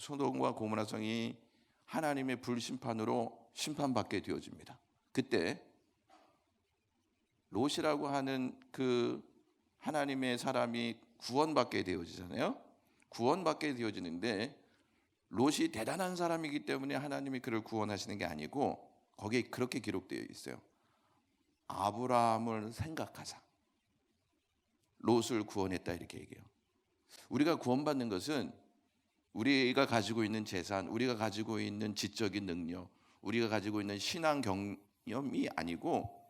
소돔과 고모라 성이 하나님의 불심판으로 심판받게 되어집니다. 그때 롯이라고 하는 그 하나님의 사람이 구원받게 되어지잖아요. 구원받게 되어지는데 롯이 대단한 사람이기 때문에 하나님이 그를 구원하시는 게 아니고 거기에 그렇게 기록되어 있어요. 아브라함을 생각하사 롯을 구원했다 이렇게 얘기해요. 우리가 구원받는 것은 우리가 가지고 있는 재산, 우리가 가지고 있는 지적인 능력, 우리가 가지고 있는 신앙 경험이 아니고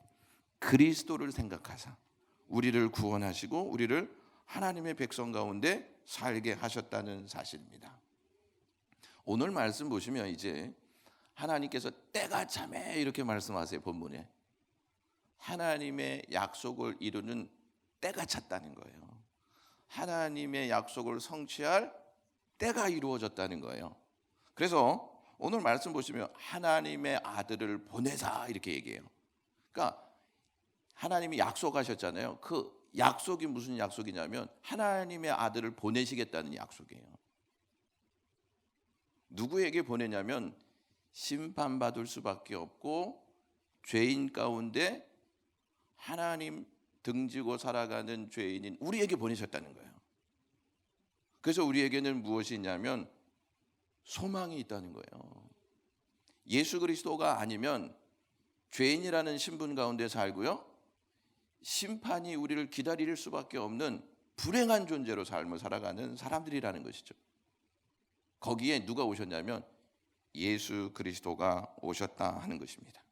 그리스도를 생각하사 우리를 구원하시고 우리를 하나님의 백성 가운데 살게 하셨다는 사실입니다. 오늘 말씀 보시면 이제 하나님께서 때가 참에 이렇게 말씀하세요. 본문에 하나님의 약속을 이루는 때가 찼다는 거예요. 하나님의 약속을 성취할 때가 이루어졌다는 거예요. 그래서 오늘 말씀 보시면 하나님의 아들을 보내사 이렇게 얘기해요. 그러니까 하나님이 약속하셨잖아요. 그 약속이 무슨 약속이냐면 하나님의 아들을 보내시겠다는 약속이에요. 누구에게 보내냐면 심판받을 수밖에 없고 죄인 가운데 하나님 등지고 살아가는 죄인인 우리에게 보내셨다는 거예요. 그래서 우리에게는 무엇이 있냐면 소망이 있다는 거예요. 예수 그리스도가 아니면 죄인이라는 신분 가운데 살고요, 심판이 우리를 기다릴 수밖에 없는 불행한 존재로 삶을 살아가는 사람들이라는 것이죠. 거기에 누가 오셨냐면 예수 그리스도가 오셨다 하는 것입니다.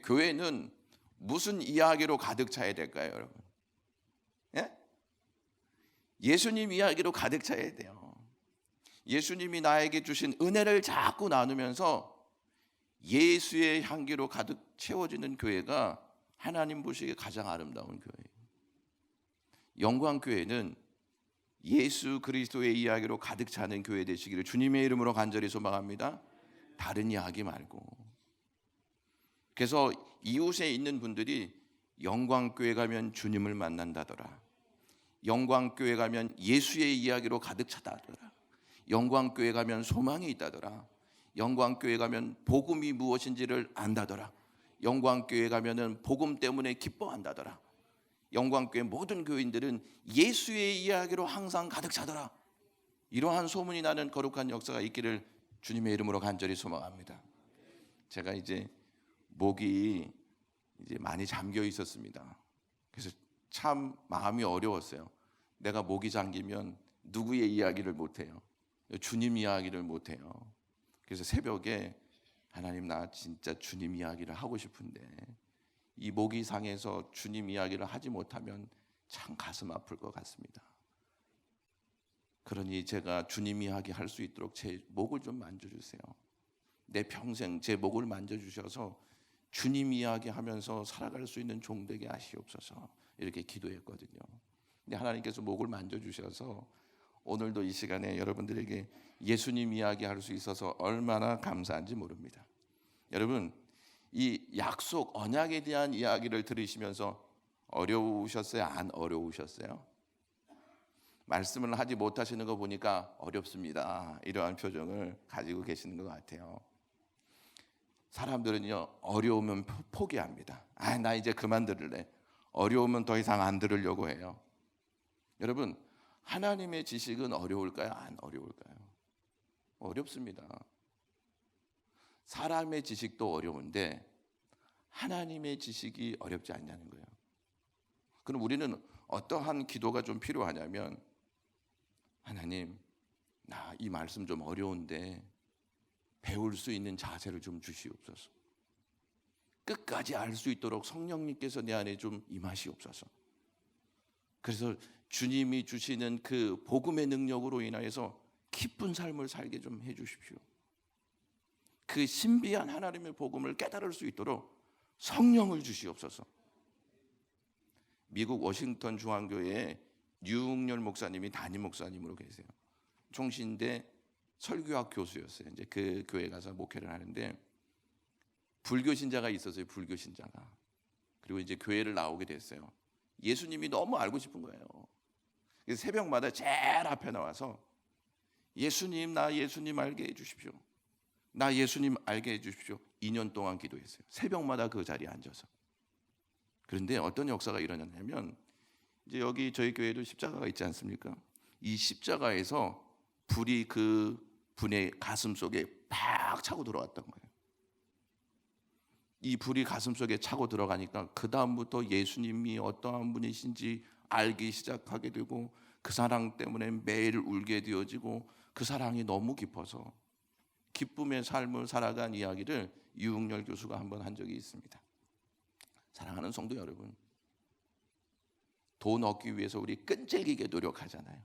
교회는 무슨 이야기로 가득 차야 될까요, 여러분? 예? 예수님 이야기로 가득 차야 돼요. 예수님이 나에게 주신 은혜를 자꾸 나누면서 예수의 향기로 가득 채워지는 교회가 하나님 보시기에 가장 아름다운 교회예요. 영광교회는 예수 그리스도의 이야기로 가득 차는 교회 되시기를 주님의 이름으로 간절히 소망합니다. 다른 이야기 말고. 그래서 이웃에 있는 분들이 영광교회 가면 주님을 만난다더라, 영광교회 가면 예수의 이야기로 가득 차다더라, 영광교회 가면 소망이 있다더라, 영광교회 가면 복음이 무엇인지를 안다더라, 영광교회 가면은 복음 때문에 기뻐한다더라, 영광교회 모든 교인들은 예수의 이야기로 항상 가득 차더라, 이러한 소문이 나는 거룩한 역사가 있기를 주님의 이름으로 간절히 소망합니다. 제가 이제 목이 이제 많이 잠겨 있었습니다. 그래서 참 마음이 어려웠어요. 내가 목이 잠기면 누구의 이야기를 못해요. 주님 이야기를 못해요. 그래서 새벽에 하나님, 나 진짜 주님 이야기를 하고 싶은데 이 목이 상해서 주님 이야기를 하지 못하면 참 가슴 아플 것 같습니다. 그러니 제가 주님 이야기 할 수 있도록 제 목을 좀 만져주세요. 내 평생 제 목을 만져주셔서 주님 이야기하면서 살아갈 수 있는 종 되게 하시옵소서, 이렇게 기도했거든요. 근데 하나님께서 목을 만져주셔서 오늘도 이 시간에 여러분들에게 예수님 이야기할 수 있어서 얼마나 감사한지 모릅니다. 여러분, 이 약속 언약에 대한 이야기를 들으시면서 어려우셨어요? 안 어려우셨어요? 말씀을 하지 못하시는 거 보니까 어렵습니다, 이러한 표정을 가지고 계시는 것 같아요. 사람들은요, 어려우면 포기합니다. 나 이제 그만 들을래. 어려우면 더 이상 안 들으려고 해요. 여러분, 하나님의 지식은 어려울까요? 안 어려울까요? 어렵습니다. 사람의 지식도 어려운데 하나님의 지식이 어렵지 않냐는 거예요. 그럼 우리는 어떠한 기도가 좀 필요하냐면, 하나님, 나 이 말씀 좀 어려운데 배울 수 있는 자세를 좀 주시옵소서. 끝까지 알 수 있도록 성령님께서 내 안에 좀 임하시옵소서. 그래서 주님이 주시는 그 복음의 능력으로 인하여서 기쁜 삶을 살게 좀 해주십시오. 그 신비한 하나님의 복음을 깨달을 수 있도록 성령을 주시옵소서. 미국 워싱턴 중앙교회에 류웅열 목사님이 담임 목사님으로 계세요. 총신대 설교학 교수였어요. 이제 그 교회 가서 목회를 하는데 불교 신자가 있었어요. 불교 신자가. 그리고 이제 교회를 나오게 됐어요. 예수님이 너무 알고 싶은 거예요. 그래서 새벽마다 제일 앞에 나와서 예수님, 나 예수님 알게 해주십시오. 나 예수님 알게 해주십시오. 2년 동안 기도했어요. 새벽마다 그 자리에 앉아서. 그런데 어떤 역사가 일어났냐면, 이제 여기 저희 교회도 십자가가 있지 않습니까? 이 십자가에서 불이 그 분의 가슴 속에 팍 차고 들어왔던 거예요. 이 불이 가슴 속에 차고 들어가니까 그 다음부터 예수님이 어떠한 분이신지 알기 시작하게 되고, 그 사랑 때문에 매일 울게 되어지고, 그 사랑이 너무 깊어서 기쁨의 삶을 살아간 이야기를 유흥열 교수가 한번 한 적이 있습니다. 사랑하는 성도 여러분, 돈 얻기 위해서 우리 끈질기게 노력하잖아요.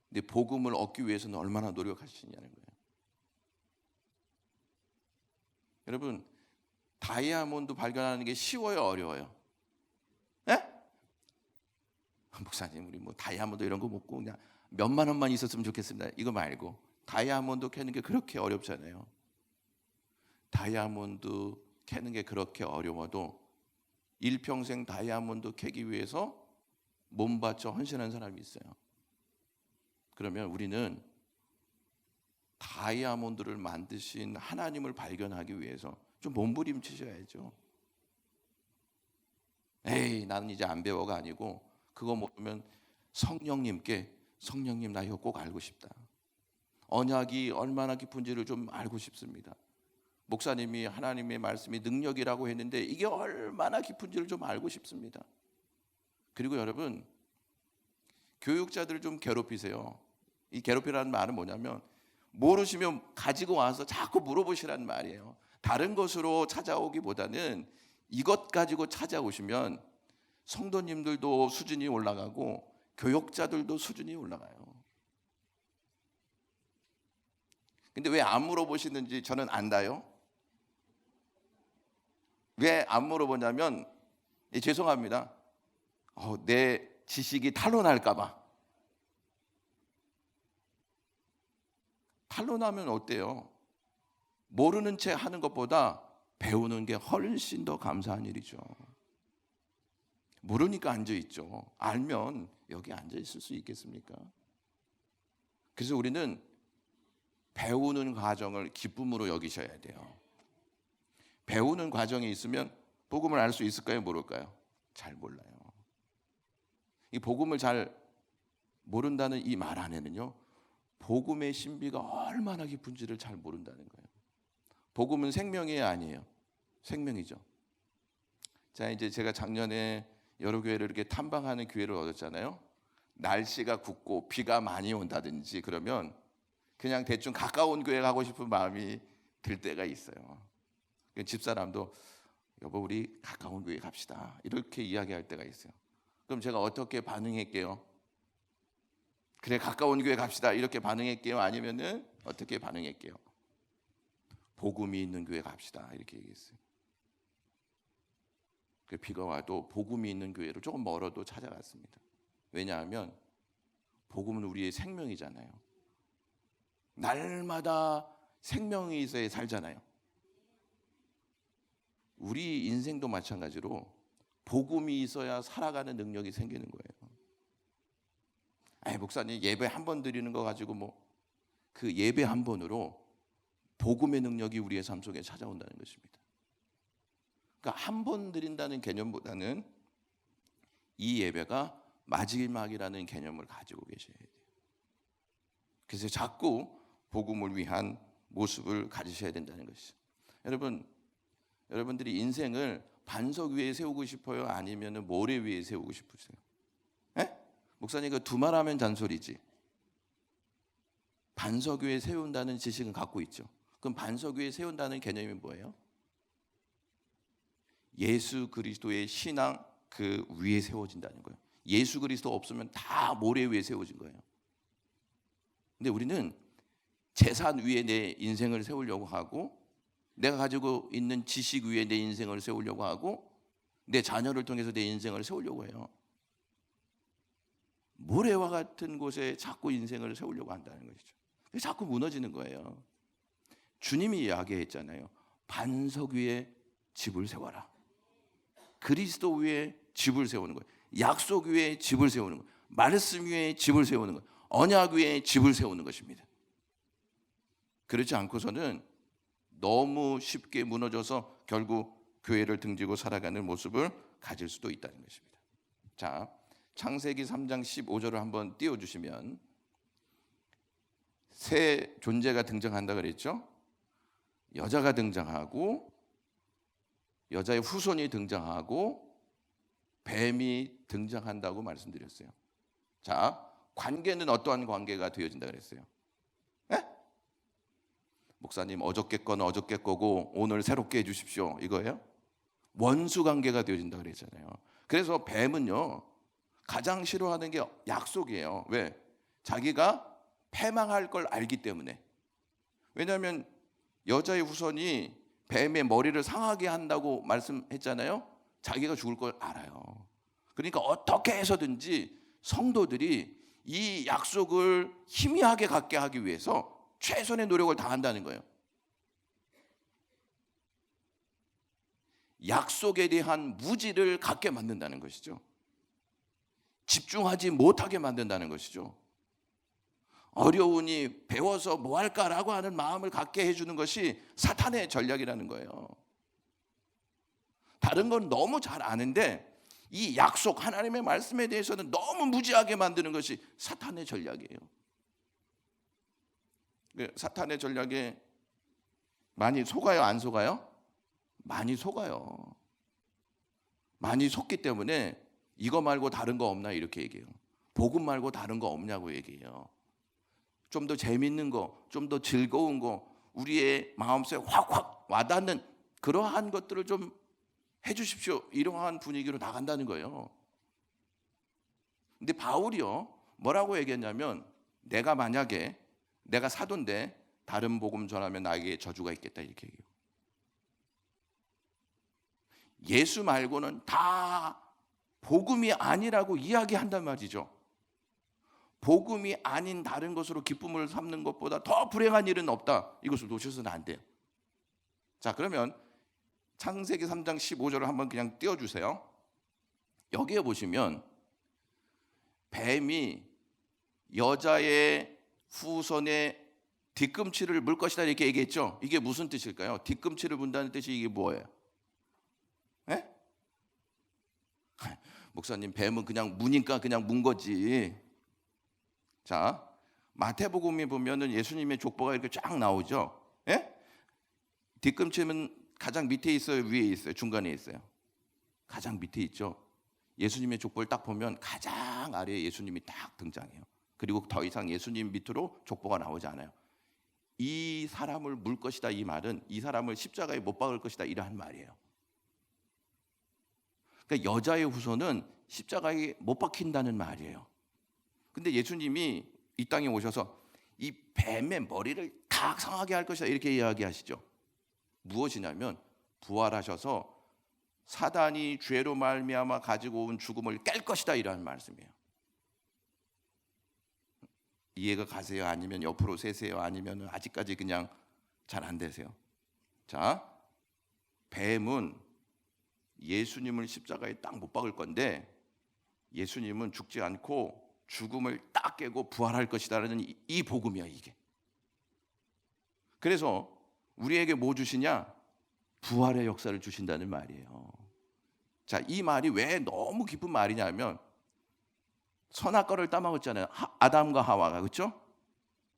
근데 복음을 얻기 위해서는 얼마나 노력하시냐는 거예요. 여러분, 다이아몬드 발견하는 게 쉬워요, 어려워요? 예? 목사님, 우리 뭐 다이아몬드 이런 거 먹고 그냥 몇만 원만 있었으면 좋겠습니다. 이거 말고 다이아몬드 캐는 게 그렇게 어렵잖아요. 다이아몬드 캐는 게 그렇게 어려워도 일평생 다이아몬드 캐기 위해서 몸 바쳐 헌신한 사람이 있어요. 그러면 우리는 다이아몬드를 만드신 하나님을 발견하기 위해서 좀 몸부림치셔야죠. 에이, 나는 이제 안 배워가 아니고, 그거 모르면 성령님께, 성령님 나 이거 꼭 알고 싶다. 언약이 얼마나 깊은지를 좀 알고 싶습니다. 목사님이 하나님의 말씀이 능력이라고 했는데 이게 얼마나 깊은지를 좀 알고 싶습니다. 그리고 여러분, 교육자들을 좀 괴롭히세요. 이 괴롭히라는 말은 뭐냐면, 모르시면 가지고 와서 자꾸 물어보시라는 말이에요. 다른 것으로 찾아오기보다는 이것 가지고 찾아오시면 성도님들도 수준이 올라가고 교육자들도 수준이 올라가요. 근데 왜 안 물어보시는지 저는 안다요. 왜 안 물어보냐면, 죄송합니다, 내 지식이 탄로날까 봐. 탄로나면 어때요? 모르는 채 하는 것보다 배우는 게 훨씬 더 감사한 일이죠. 모르니까 앉아있죠. 알면 여기 앉아있을 수 있겠습니까? 그래서 우리는 배우는 과정을 기쁨으로 여기셔야 돼요. 배우는 과정이 있으면 복음을 알 수 있을까요? 모를까요? 잘 몰라요. 이 복음을 잘 모른다는 이 말 안에는요, 복음의 신비가 얼마나 깊은지를 잘 모른다는 거예요. 복음은 생명이에요, 아니에요? 생명이죠. 자, 이제 제가 작년에 여러 교회를 이렇게 탐방하는 기회를 얻었잖아요. 날씨가 굽고 비가 많이 온다든지 그러면 그냥 대충 가까운 교회 가고 싶은 마음이 들 때가 있어요. 집사람도 여보 우리 가까운 교회 갑시다 이렇게 이야기할 때가 있어요. 그럼 제가 어떻게 반응할게요? 그래 가까운 교회 갑시다 이렇게 반응할게요? 아니면은 어떻게 반응할게요? 복음이 있는 교회 갑시다 이렇게 얘기했어요. 비가 와도 복음이 있는 교회로 조금 멀어도 찾아갔습니다. 왜냐하면 복음은 우리의 생명이잖아요. 날마다 생명이 있어야 살잖아요. 우리 인생도 마찬가지로 복음이 있어야 살아가는 능력이 생기는 거예요. 아이 목사님 예배 한 번 드리는 거 가지고 뭐 그 예배 한 번으로 복음의 능력이 우리의 삶 속에 찾아온다는 것입니다. 그러니까 한 번 드린다는 개념보다는 이 예배가 마지막이라는 개념을 가지고 계셔야 돼요. 그래서 자꾸 복음을 위한 모습을 가지셔야 된다는 것이죠. 여러분들이 인생을 반석 위에 세우고 싶어요? 아니면 모래 위에 세우고 싶으세요? 에? 목사님 그 두 말하면 잔소리지. 반석 위에 세운다는 지식은 갖고 있죠. 그럼 반석 위에 세운다는 개념이 뭐예요? 예수 그리스도의 신앙 그 위에 세워진다는 거예요. 예수 그리스도 없으면 다 모래 위에 세워진 거예요. 근데 우리는 재산 위에 내 인생을 세우려고 하고, 내가 가지고 있는 지식 위에 내 인생을 세우려고 하고, 내 자녀를 통해서 내 인생을 세우려고 해요. 모래와 같은 곳에 자꾸 인생을 세우려고 한다는 것이죠. 자꾸 무너지는 거예요. 주님이 이야기했잖아요. 반석 위에 집을 세워라. 그리스도 위에 집을 세우는 거예요. 약속 위에 집을 세우는 거예요. 말씀 위에 집을 세우는 거예요. 언약 위에 집을 세우는 것입니다. 그렇지 않고서는 너무 쉽게 무너져서 결국 교회를 등지고 살아가는 모습을 가질 수도 있다는 것입니다. 자, 창세기 3장 15절을 한번 띄워주시면 새 존재가 등장한다 그랬죠? 여자가 등장하고 여자의 후손이 등장하고 뱀이 등장한다고 말씀드렸어요. 자, 관계는 어떠한 관계가 되어진다 그랬어요? 에? 목사님 어저께 거는 어저께 거고 오늘 새롭게 해주십시오 이거예요? 원수 관계가 되어진다 그랬잖아요. 그래서 뱀은요 가장 싫어하는 게 약속이에요. 왜? 자기가 패망할 걸 알기 때문에. 왜냐하면 여자의 후손이 뱀의 머리를 상하게 한다고 말씀했잖아요. 자기가 죽을 걸 알아요. 그러니까 어떻게 해서든지 성도들이 이 약속을 희미하게 갖게 하기 위해서 최선의 노력을 다한다는 거예요. 약속에 대한 무지를 갖게 만든다는 것이죠. 집중하지 못하게 만든다는 것이죠. 어려우니 배워서 뭐 할까라고 하는 마음을 갖게 해주는 것이 사탄의 전략이라는 거예요. 다른 건 너무 잘 아는데 이 약속 하나님의 말씀에 대해서는 너무 무지하게 만드는 것이 사탄의 전략이에요. 사탄의 전략에 많이 속아요, 안 속아요? 많이 속아요. 많이 속기 때문에 이거 말고 다른 거 없나 이렇게 얘기해요. 복음 말고 다른 거 없냐고 얘기해요. 좀 더 재밌는 거, 좀 더 즐거운 거, 우리의 마음속에 확확 와닿는 그러한 것들을 좀 해주십시오. 이러한 분위기로 나간다는 거예요. 근데 바울이요 뭐라고 얘기했냐면 내가 만약에 내가 사도인데 다른 복음 전하면 나에게 저주가 있겠다 이렇게 얘기해요. 예수 말고는 다 복음이 아니라고 이야기한단 말이죠. 복음이 아닌 다른 것으로 기쁨을 삼는 것보다 더 불행한 일은 없다. 이것을 놓쳐서는 안 돼요. 자, 그러면 창세기 3장 15절을 한번 그냥 띄워주세요. 여기에 보시면 뱀이 여자의 후손의 뒤꿈치를 물 것이다 이렇게 얘기했죠. 이게 무슨 뜻일까요? 뒤꿈치를 문다는 뜻이 이게 뭐예요? 에? 목사님 뱀은 그냥 무니까 그냥 문 거지. 자, 마태복음에 보면은 예수님의 족보가 이렇게 쫙 나오죠. 예? 뒤꿈치는 가장 밑에 있어요, 위에 있어요, 중간에 있어요? 가장 밑에 있죠. 예수님의 족보를 딱 보면 가장 아래에 예수님이 딱 등장해요. 그리고 더 이상 예수님 밑으로 족보가 나오지 않아요. 이 사람을 물 것이다 이 말은 이 사람을 십자가에 못 박을 것이다 이러한 말이에요. 그러니까 여자의 후손은 십자가에 못 박힌다는 말이에요. 근데 예수님이 이 땅에 오셔서 이 뱀의 머리를 다 상하게 할 것이다 이렇게 이야기하시죠. 무엇이냐면 부활하셔서 사단이 죄로 말미암아 가지고 온 죽음을 깰 것이다 이라는 말씀이에요. 이해가 가세요? 아니면 옆으로 세세요? 아니면 아직까지 그냥 잘 안 되세요? 자, 뱀은 예수님을 십자가에 딱 못 박을 건데 예수님은 죽지 않고 죽음을 딱 깨고 부활할 것이다라는 이 복음이야 이게. 그래서 우리에게 뭐 주시냐? 부활의 역사를 주신다는 말이에요. 자, 이 말이 왜 너무 기쁜 말이냐면 선악과를 따먹었잖아요. 아담과 하와가, 그렇죠?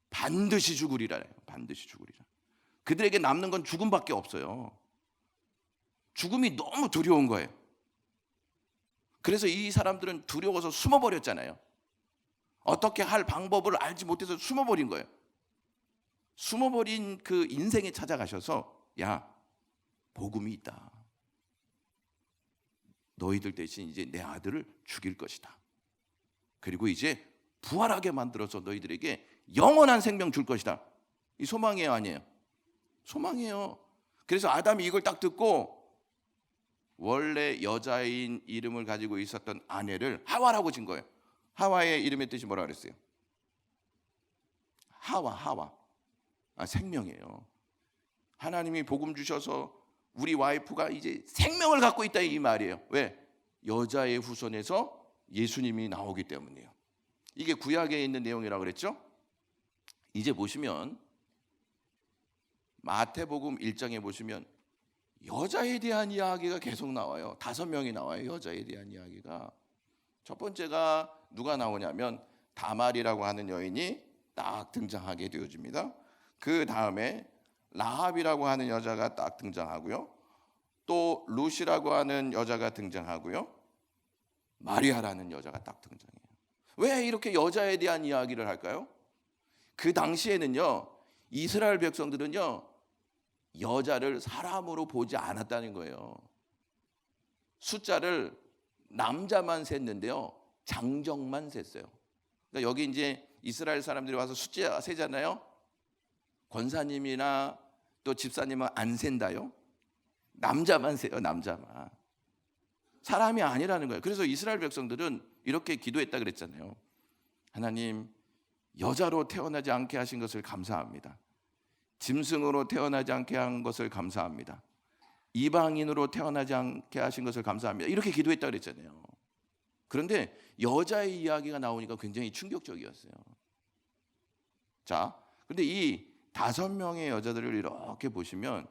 반드시 죽으리라요. 반드시 죽으리라. 그들에게 남는 건 죽음밖에 없어요. 죽음이 너무 두려운 거예요. 그래서 이 사람들은 두려워서 숨어버렸잖아요. 어떻게 할 방법을 알지 못해서 숨어버린 거예요. 숨어버린 그 인생에 찾아가셔서 야, 복음이 있다. 너희들 대신 이제 내 아들을 죽일 것이다. 그리고 이제 부활하게 만들어서 너희들에게 영원한 생명 줄 것이다. 이 소망이에요, 아니에요? 소망이에요. 그래서 아담이 이걸 딱 듣고 원래 여자인 이름을 가지고 있었던 아내를 하와라고 진 거예요. 하와의 이름의 뜻이 뭐라 그랬어요? 하와. 생명이에요. 하나님이 복음 주셔서 우리 와이프가 이제 생명을 갖고 있다 이 말이에요. 왜? 여자의 후손에서 예수님이 나오기 때문이에요. 이게 구약에 있는 내용이라고 그랬죠? 이제 보시면 마태복음 1장에 보시면 여자에 대한 이야기가 계속 나와요. 5명이 나와요. 여자에 대한 이야기가. 첫 번째가 누가 나오냐면 다말이라고 하는 여인이 딱 등장하게 되어집니다. 그 다음에 라합이라고 하는 여자가 딱 등장하고요. 또 루시라고 하는 여자가 등장하고요. 마리아라는 여자가 딱 등장해요. 왜 이렇게 여자에 대한 이야기를 할까요? 그 당시에는요, 이스라엘 백성들은요, 여자를 사람으로 보지 않았다는 거예요. 숫자를 남자만 셌는데요, 장정만 셌어요. 그러니까 여기 이제 이스라엘 사람들이 와서 숫자 세잖아요. 권사님이나 또 집사님은 안 센다요. 남자만 세요, 남자만. 사람이 아니라는 거예요. 그래서 이스라엘 백성들은 이렇게 기도했다 그랬잖아요. 하나님, 여자로 태어나지 않게 하신 것을 감사합니다. 짐승으로 태어나지 않게 한 것을 감사합니다. 이방인으로 태어나지 않게 하신 것을 감사합니다. 이렇게 기도했다 그랬잖아요. 그런데 여자의 이야기가 나오니까 굉장히 충격적이었어요. 자, 근데 이 5명의 여자들을 이렇게 보시면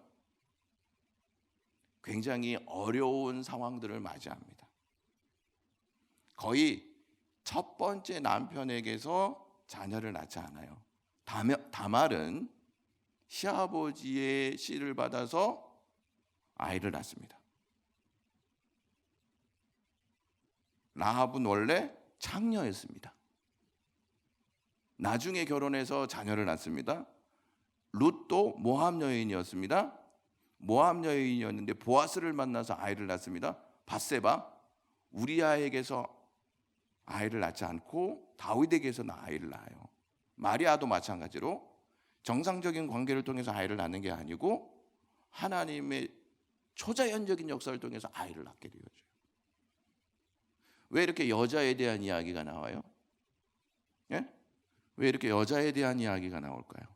굉장히 어려운 상황들을 맞이합니다. 거의 첫 번째 남편에게서 자녀를 낳지 않아요. 다말은 시아버지의 씨를 받아서 아이를 낳습니다. 라합은 원래 창녀였습니다. 나중에 결혼해서 자녀를 낳습니다. 룻도 모압 여인이었습니다. 모압 여인이었는데 보아스를 만나서 아이를 낳습니다. 밧세바, 우리아에게서 아이를 낳지 않고 다윗에게서 아이를 낳아요. 마리아도 마찬가지로 정상적인 관계를 통해서 아이를 낳는 게 아니고 하나님의 초자연적인 역사를 통해서 아이를 낳게 되어져요. 왜 이렇게 여자에 대한 이야기가 나와요? 예? 왜 이렇게 여자에 대한 이야기가 나올까요?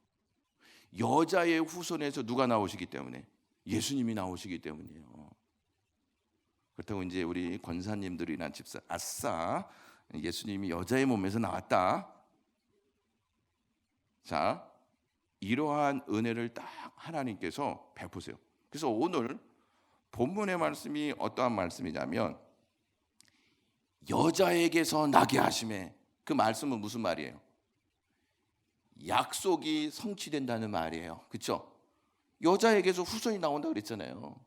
여자의 후손에서 누가 나오시기 때문에? 예수님이 나오시기 때문이에요. 그렇다고 이제 우리 권사님들이나 집사, 아싸, 예수님이 여자의 몸에서 나왔다. 자, 이러한 은혜를 딱 하나님께서 베푸세요. 그래서 오늘 본문의 말씀이 어떠한 말씀이냐면 여자에게서 나게 하심에, 그 말씀은 무슨 말이에요? 약속이 성취된다는 말이에요. 그렇죠? 여자에게서 후손이 나온다고 그랬잖아요.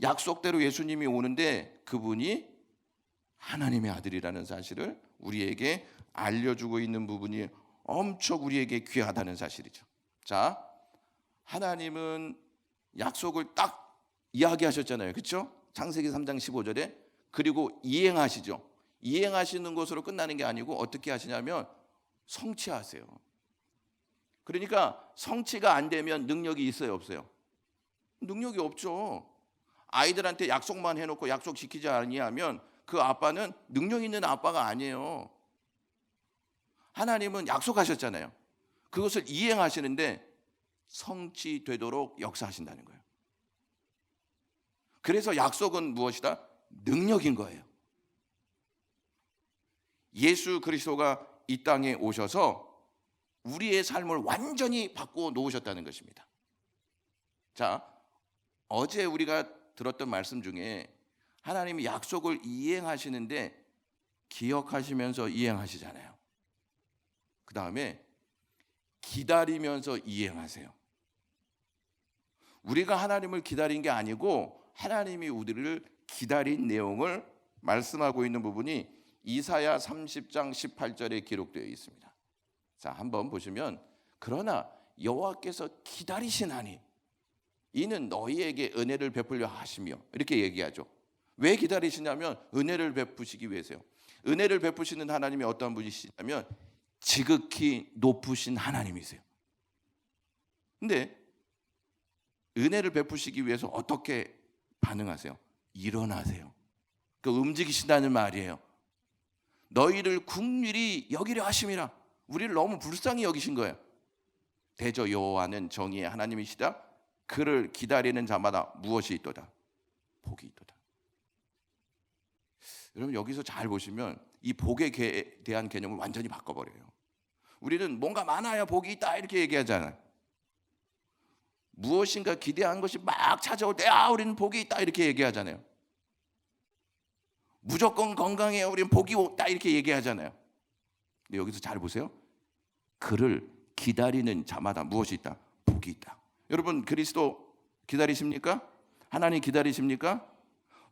약속대로 예수님이 오는데 그분이 하나님의 아들이라는 사실을 우리에게 알려주고 있는 부분이 엄청 우리에게 귀하다는 사실이죠. 자, 하나님은 약속을 딱 이야기하셨잖아요. 그렇죠? 창세기 3장 15절에. 그리고 이행하시죠. 이행하시는 것으로 끝나는 게 아니고 어떻게 하시냐면 성취하세요. 그러니까 성취가 안 되면 능력이 있어요, 없어요? 능력이 없죠. 아이들한테 약속만 해놓고 약속 지키지 아니하면 그 아빠는 능력 있는 아빠가 아니에요. 하나님은 약속하셨잖아요. 그것을 이행하시는데 성취되도록 역사하신다는 거예요. 그래서 약속은 무엇이다? 능력인 거예요. 예수 그리스도가 이 땅에 오셔서 우리의 삶을 완전히 바꿔 놓으셨다는 것입니다. 자, 어제 우리가 들었던 말씀 중에 하나님이 약속을 이행하시는데 기억하시면서 이행하시잖아요. 그 다음에 기다리면서 이행하세요. 우리가 하나님을 기다린 게 아니고 하나님이 우리를 기다린 내용을 말씀하고 있는 부분이 이사야 30장 18절에 기록되어 있습니다. 자, 한번 보시면 그러나 여호와께서 기다리시나니 이는 너희에게 은혜를 베풀려 하시며, 이렇게 얘기하죠. 왜 기다리시냐면 은혜를 베푸시기 위해서요. 은혜를 베푸시는 하나님이 어떤 분이시냐면 지극히 높으신 하나님이세요. 근데 은혜를 베푸시기 위해서 어떻게 반응하세요? 일어나세요. 그 움직이신다는 말이에요. 너희를 긍휼히 여기려 하심이라. 우리를 너무 불쌍히 여기신 거예요. 대저 여호와는 정의의 하나님이시다. 그를 기다리는 자마다 무엇이 있도다? 복이 있도다. 여러분 여기서 잘 보시면 이 복에 대한 개념을 완전히 바꿔버려요. 우리는 뭔가 많아야 복이 있다 이렇게 얘기하잖아요. 무엇인가 기대한 것이 막 찾아올 때 우리는 복이 있다 이렇게 얘기하잖아요. 무조건 건강해야 우리는 복이 있다 이렇게 얘기하잖아요. 근데 여기서 잘 보세요. 그를 기다리는 자마다 무엇이 있다? 복이 있다. 여러분 그리스도 기다리십니까? 하나님 기다리십니까?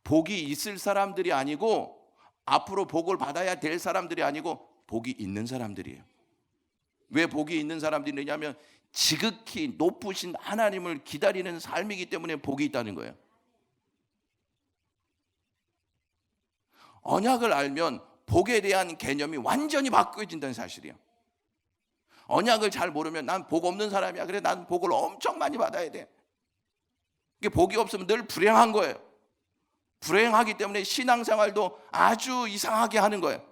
복이 있을 사람들이 아니고 앞으로 복을 받아야 될 사람들이 아니고 복이 있는 사람들이에요. 왜 복이 있는 사람들이냐면 지극히 높으신 하나님을 기다리는 삶이기 때문에 복이 있다는 거예요. 언약을 알면 복에 대한 개념이 완전히 바뀌어진다는 사실이에요. 언약을 잘 모르면 난 복 없는 사람이야. 그래 난 복을 엄청 많이 받아야 돼. 이게 복이 없으면 늘 불행한 거예요. 불행하기 때문에 신앙생활도 아주 이상하게 하는 거예요.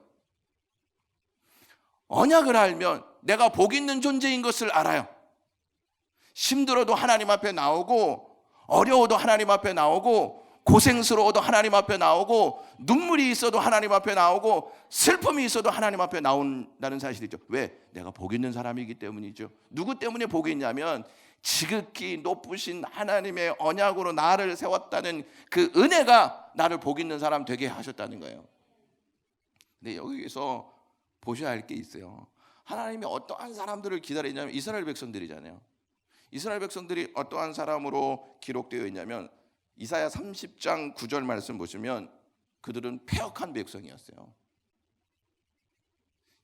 언약을 알면 내가 복 있는 존재인 것을 알아요. 힘들어도 하나님 앞에 나오고 어려워도 하나님 앞에 나오고 고생스러워도 하나님 앞에 나오고 눈물이 있어도 하나님 앞에 나오고 슬픔이 있어도 하나님 앞에 나온다는 사실이죠. 왜? 내가 복 있는 사람이기 때문이죠. 누구 때문에 복이 있냐면 지극히 높으신 하나님의 언약으로 나를 세웠다는 그 은혜가 나를 복 있는 사람 되게 하셨다는 거예요. 근데 여기서 보셔야 할 게 있어요. 하나님이 어떠한 사람들을 기다리냐면 이스라엘 백성들이잖아요. 이스라엘 백성들이 어떠한 사람으로 기록되어 있냐면 이사야 30장 9절 말씀 보시면 그들은 패역한 백성이었어요.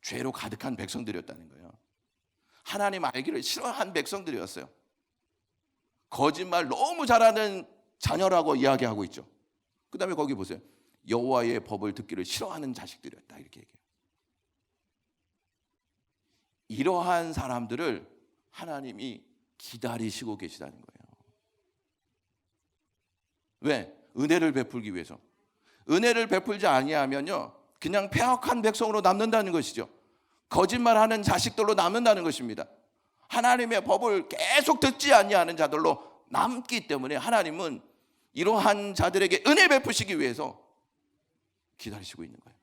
죄로 가득한 백성들이었다는 거예요. 하나님 알기를 싫어한 백성들이었어요. 거짓말 너무 잘하는 자녀라고 이야기하고 있죠. 그 다음에 거기 보세요. 여호와의 법을 듣기를 싫어하는 자식들이었다 이렇게 얘기해요. 이러한 사람들을 하나님이 기다리시고 계시다는 거예요. 왜? 은혜를 베풀기 위해서. 은혜를 베풀지 아니하면요 그냥 패역한 백성으로 남는다는 것이죠. 거짓말하는 자식들로 남는다는 것입니다. 하나님의 법을 계속 듣지 아니하는 자들로 남기 때문에 하나님은 이러한 자들에게 은혜 베푸시기 위해서 기다리시고 있는 거예요.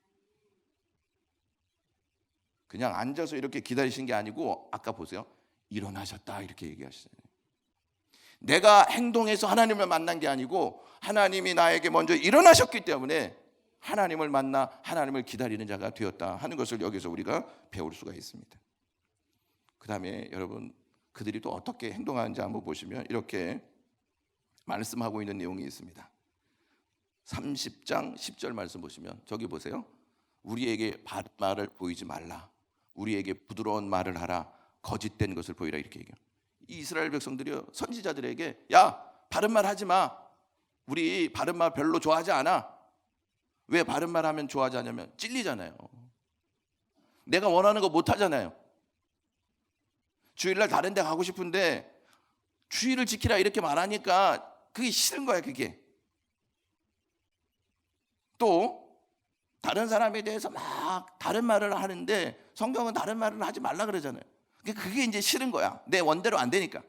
그냥 앉아서 이렇게 기다리신 게 아니고 아까 보세요. 일어나셨다 이렇게 얘기하시잖아요. 내가 행동해서 하나님을 만난 게 아니고 하나님이 나에게 먼저 일어나셨기 때문에 하나님을 만나 하나님을 기다리는 자가 되었다 하는 것을 여기서 우리가 배울 수가 있습니다. 그 다음에 여러분 그들이 또 어떻게 행동하는지 한번 보시면 이렇게 말씀하고 있는 내용이 있습니다. 30장 10절 말씀 보시면 저기 보세요. 우리에게 바른 말을 보이지 말라. 우리에게 부드러운 말을 하라. 거짓된 것을 보이라 이렇게 얘기해요. 이 이스라엘 백성들이 선지자들에게 야 바른 말 하지 마. 우리 바른 말 별로 좋아하지 않아. 왜 바른 말 하면 좋아하지 않냐면 찔리잖아요. 내가 원하는 거 못 하잖아요. 주일날 다른 데 가고 싶은데 주일을 지키라 이렇게 말하니까 그게 싫은 거야 그게. 또 다른 사람에 대해서 막 다른 말을 하는데 성경은 다른 말을 하지 말라 그러잖아요. 그게 이제 싫은 거야. 내 원대로 안 되니까.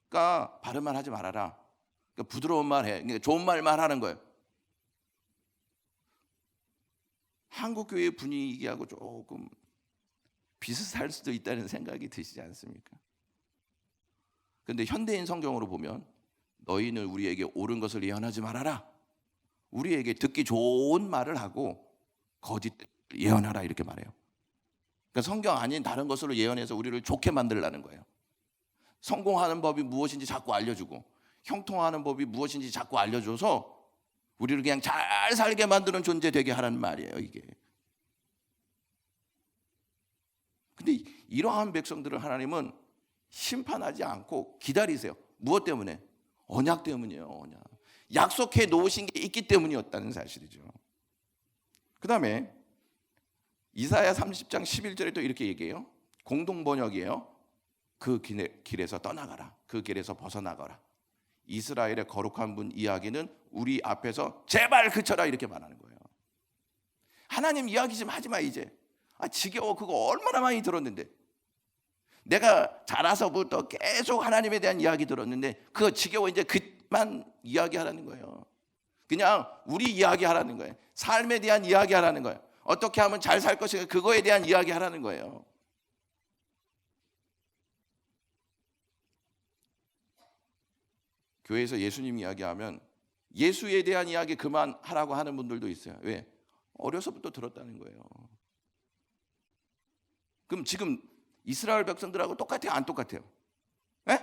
그러니까 바른 말 하지 말아라. 그러니까 부드러운 말 해. 그러니까 좋은 말만 하는 거예요. 한국 교회 분위기하고 조금 비슷할 수도 있다는 생각이 드시지 않습니까? 그런데 현대인 성경으로 보면 너희는 우리에게 옳은 것을 예언하지 말아라. 우리에게 듣기 좋은 말을 하고 거짓 예언하라 이렇게 말해요. 그러니까 성경 아닌 다른 것으로 예언해서 우리를 좋게 만들라는 거예요. 성공하는 법이 무엇인지 자꾸 알려주고 형통하는 법이 무엇인지 자꾸 알려줘서 우리를 그냥 잘 살게 만드는 존재 되게 하라는 말이에요 이게. 근데 이러한 백성들을 하나님은 심판하지 않고 기다리세요. 무엇 때문에? 언약 때문이에요. 언약. 약속해 놓으신 게 있기 때문이었다는 사실이죠. 그 다음에 이사야 30장 11절에도 이렇게 얘기해요. 공동번역이에요. 그 길에서 떠나가라. 그 길에서 벗어나가라. 이스라엘의 거룩한 분 이야기는 우리 앞에서 제발 그쳐라 이렇게 말하는 거예요. 하나님 이야기 좀 하지 마 이제. 지겨워. 그거 얼마나 많이 들었는데. 내가 자라서부터 계속 하나님에 대한 이야기 들었는데 그거 지겨워. 이제 그만 이야기하라는 거예요. 그냥 우리 이야기하라는 거예요. 삶에 대한 이야기하라는 거예요. 어떻게 하면 잘 살 것인가, 그거에 대한 이야기하라는 거예요. 교회에서 예수님 이야기하면 예수에 대한 이야기 그만하라고 하는 분들도 있어요. 왜? 어려서부터 들었다는 거예요. 그럼 지금 이스라엘 백성들하고 똑같아요? 안 똑같아요? 에?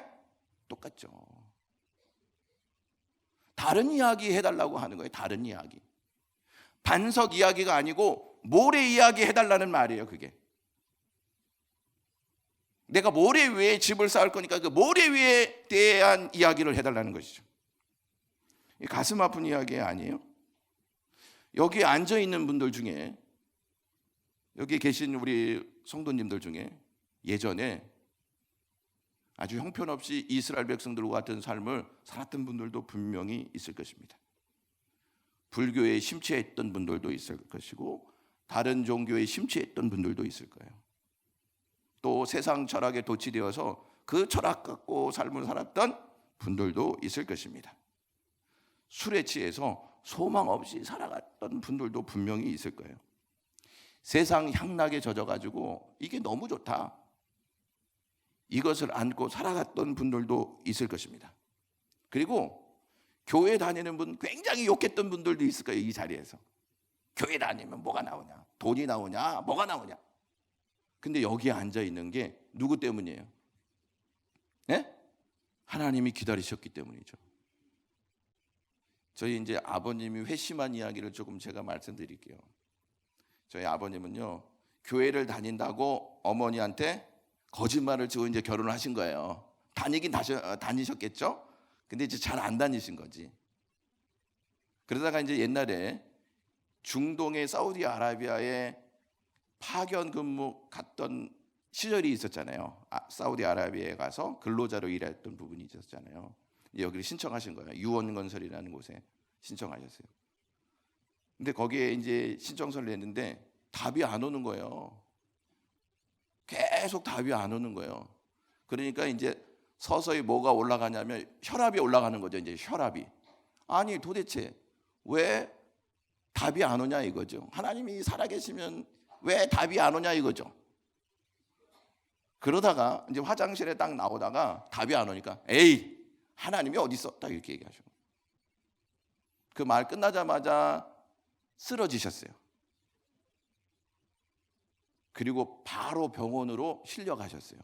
똑같죠. 다른 이야기 해달라고 하는 거예요. 다른 이야기. 반석 이야기가 아니고 모래 이야기 해달라는 말이에요. 그게. 내가 모래 위에 집을 쌓을 거니까 그 모래 위에 대한 이야기를 해달라는 것이죠. 가슴 아픈 이야기 아니에요? 여기 앉아 있는 분들 중에, 여기 계신 우리 성도님들 중에 예전에 아주 형편없이 이스라엘 백성들과 같은 삶을 살았던 분들도 분명히 있을 것입니다. 불교에 심취했던 분들도 있을 것이고 다른 종교에 심취했던 분들도 있을 거예요. 또 세상 철학에 도취되어서 그 철학 갖고 삶을 살았던 분들도 있을 것입니다. 술에 취해서 소망 없이 살아갔던 분들도 분명히 있을 거예요. 세상 향락에 젖어가지고 이게 너무 좋다, 이것을 안고 살아갔던 분들도 있을 것입니다. 그리고 교회 다니는 분 굉장히 욕했던 분들도 있을 거예요. 이 자리에서 교회 다니면 뭐가 나오냐, 돈이 나오냐, 뭐가 나오냐. 근데 여기에 앉아 있는 게 누구 때문이에요? 네? 하나님이 기다리셨기 때문이죠. 저희 이제 아버님이 회심한 이야기를 조금 제가 말씀드릴게요. 저희 아버님은요, 교회를 다닌다고 어머니한테 거짓말을 치고 이제 결혼을 하신 거예요. 다니셨겠죠? 근데 이제 잘 안 다니신 거지. 그러다가 이제 옛날에 중동의 사우디아라비아에 파견 근무 갔던 시절이 있었잖아요. 사우디아라비아에 가서 근로자로 일했던 부분이 있었잖아요. 여기를 신청하신 거예요. 유원건설이라는 곳에 신청하셨어요. 근데 거기에 이제 신청서를 냈는데 답이 안 오는 거예요. 계속 답이 안 오는 거예요. 그러니까 이제 서서히 뭐가 올라가냐면 혈압이 올라가는 거죠. 이제 혈압이. 아니 도대체 왜 답이 안 오냐 이거죠. 하나님이 살아계시면 왜 답이 안 오냐 이거죠. 그러다가 이제 화장실에 딱 나오다가 답이 안 오니까 에이, 하나님이 어디 있어? 딱 이렇게 얘기하죠. 그 말 끝나자마자 쓰러지셨어요. 그리고 바로 병원으로 실려가셨어요.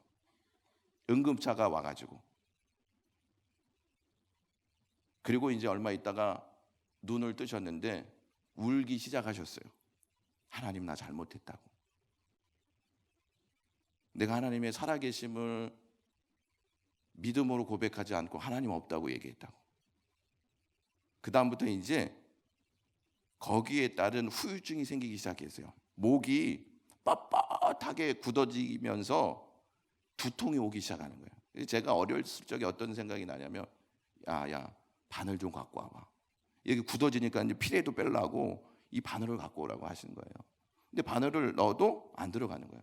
응급차가 와가지고. 그리고 이제 얼마 있다가 눈을 뜨셨는데 울기 시작하셨어요. 하나님, 나 잘못했다고. 내가 하나님의 살아계심을 믿음으로 고백하지 않고 하나님 없다고 얘기했다고. 그 다음부터 이제 거기에 따른 후유증이 생기기 시작했어요. 목이 빳빳하게 굳어지면서 두통이 오기 시작하는 거예요. 제가 어렸을 적에 어떤 생각이 나냐면, 야, 바늘 좀 갖고 와봐. 여기 굳어지니까 이제 피레도 빼려고 이 바늘을 갖고 오라고 하시는 거예요. 근데 바늘을 넣어도 안 들어가는 거예요.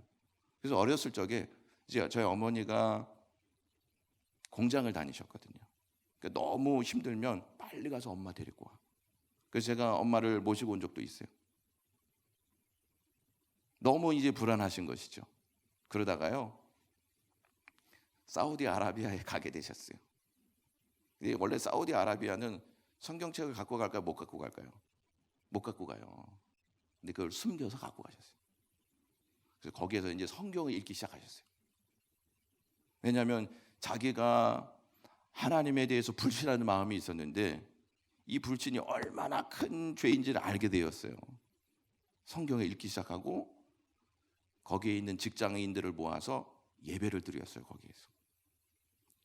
그래서 어렸을 적에 이제 저희 어머니가 공장을 다니셨거든요. 그러니까 너무 힘들면 빨리 가서 엄마 데리고 와. 그래서 제가 엄마를 모시고 온 적도 있어요. 너무 이제 불안하신 것이죠. 그러다가요, 사우디아라비아에 가게 되셨어요. 원래 사우디아라비아는 성경책을 갖고 갈까요? 못 갖고 갈까요? 못 갖고 가요. 근데 그걸 숨겨서 갖고 가셨어요. 그래서 거기에서 이제 성경을 읽기 시작하셨어요. 왜냐하면 자기가 하나님에 대해서 불신하는 마음이 있었는데 이 불신이 얼마나 큰 죄인지를 알게 되었어요. 성경을 읽기 시작하고 거기에 있는 직장인들을 모아서 예배를 드렸어요. 거기에서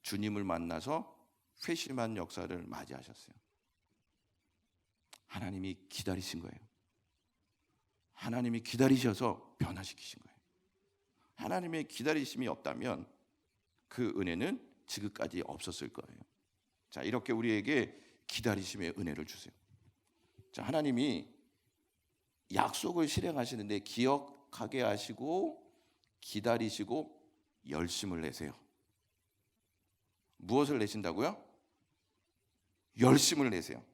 주님을 만나서 회심한 역사를 맞이하셨어요. 하나님이 기다리신 거예요. 하나님이 기다리셔서 변화시키신 거예요. 하나님의 기다리심이 없다면 그 은혜는 지금까지 없었을 거예요. 자, 이렇게 우리에게 기다리심의 은혜를 주세요. 자, 하나님이 약속을 실행하시는데 기억하게 하시고 기다리시고 열심을 내세요. 무엇을 내신다고요? 열심을 내세요.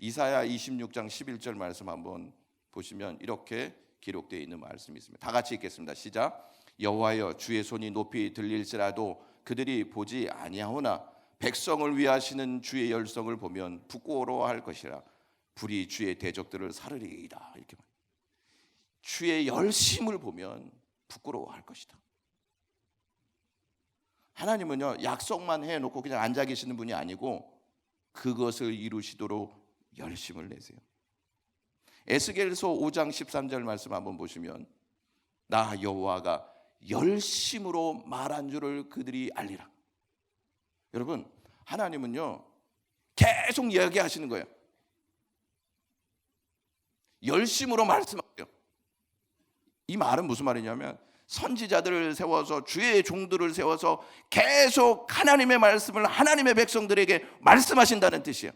이사야 26장 11절 말씀 한번 보시면 이렇게 기록되어 있는 말씀이 있습니다. 다 같이 읽겠습니다. 시작. 여호와여, 주의 손이 높이 들릴지라도 그들이 보지 아니하오나 백성을 위하시는 주의 열성을 보면 부끄러워할 것이라. 불이 주의 대적들을 사르리이다. 이렇게 말합니다. 주의 열심을 보면 부끄러워할 것이다. 하나님은요, 약속만 해놓고 그냥 앉아 계시는 분이 아니고 그것을 이루시도록 열심을 내세요. 에스겔서 5장 13절 말씀 한번 보시면 나 여호와가 열심으로 말한 줄을 그들이 알리라. 여러분, 하나님은요 계속 이야기하시는 거예요. 열심으로 말씀하세요. 이 말은 무슨 말이냐면 선지자들을 세워서 주의 종들을 세워서 계속 하나님의 말씀을 하나님의 백성들에게 말씀하신다는 뜻이에요.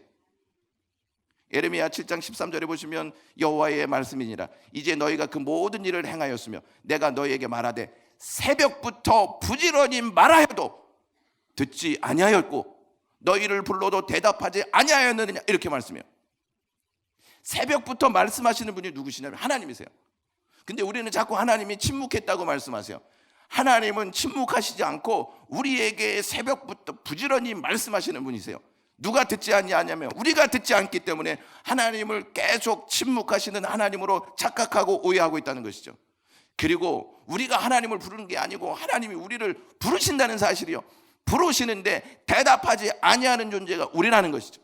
예레미야 7장 13절에 보시면 여호와의 말씀이니라. 이제 너희가 그 모든 일을 행하였으며 내가 너희에게 말하되 새벽부터 부지런히 말하여도 듣지 아니하였고 너희를 불러도 대답하지 아니하였느냐, 이렇게 말씀해요. 새벽부터 말씀하시는 분이 누구시냐면 하나님이세요. 근데 우리는 자꾸 하나님이 침묵했다고 말씀하세요. 하나님은 침묵하시지 않고 우리에게 새벽부터 부지런히 말씀하시는 분이세요. 누가 듣지 않냐면 우리가 듣지 않기 때문에 하나님을 계속 침묵하시는 하나님으로 착각하고 오해하고 있다는 것이죠. 그리고 우리가 하나님을 부르는 게 아니고 하나님이 우리를 부르신다는 사실이요, 부르시는데 대답하지 아니하는 존재가 우리라는 것이죠.